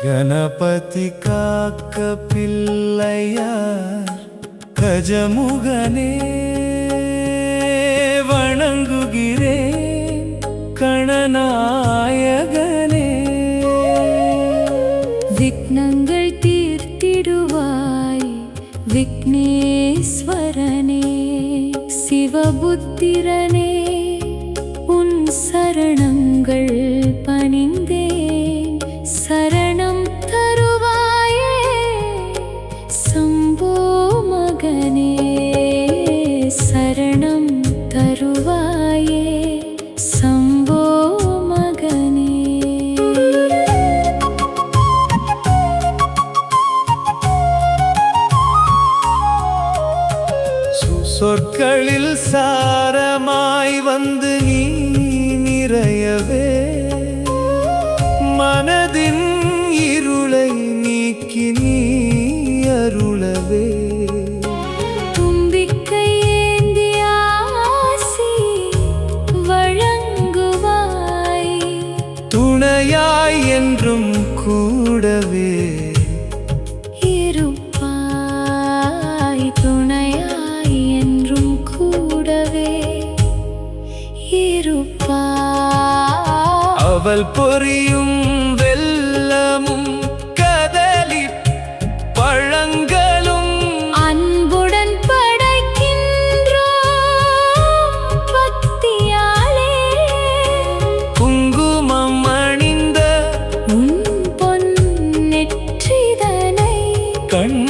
கணபதி காக்க பிள்ளையார் கஜமுகனே வணங்குகிறேன் கணநாயகனே. விக்னங்கள் தீர்த்திடுவாய் விக்னேஸ்வரனே, சிவபுத்திரனே உன் சரணங்கள் பணிந்தேன். சரணம் தருவாயே சம்போ மகனே, சரணம் தருவாயே சம்போ மகனே. சொற்களில் சாரமாய் வந்து நீ நிறையவே, மனதின் இருளை நீக்கி நீ அருளவே. தும்பிக்கை ஏந்தி ஆசி வழங்குவாய், துணையாய் என்றும் கூடவே இருப்பாய். துணையாய் என்றும் கூடவே இருப்பாய். அவள் பொரியும் வெல்லமும் கதலி பழங்களும் அன்புடன் படைக்கின்றோம் பக்தியாலே. குங்குமம் அணிந்த உன் பொன் நெற்றிதனை கண்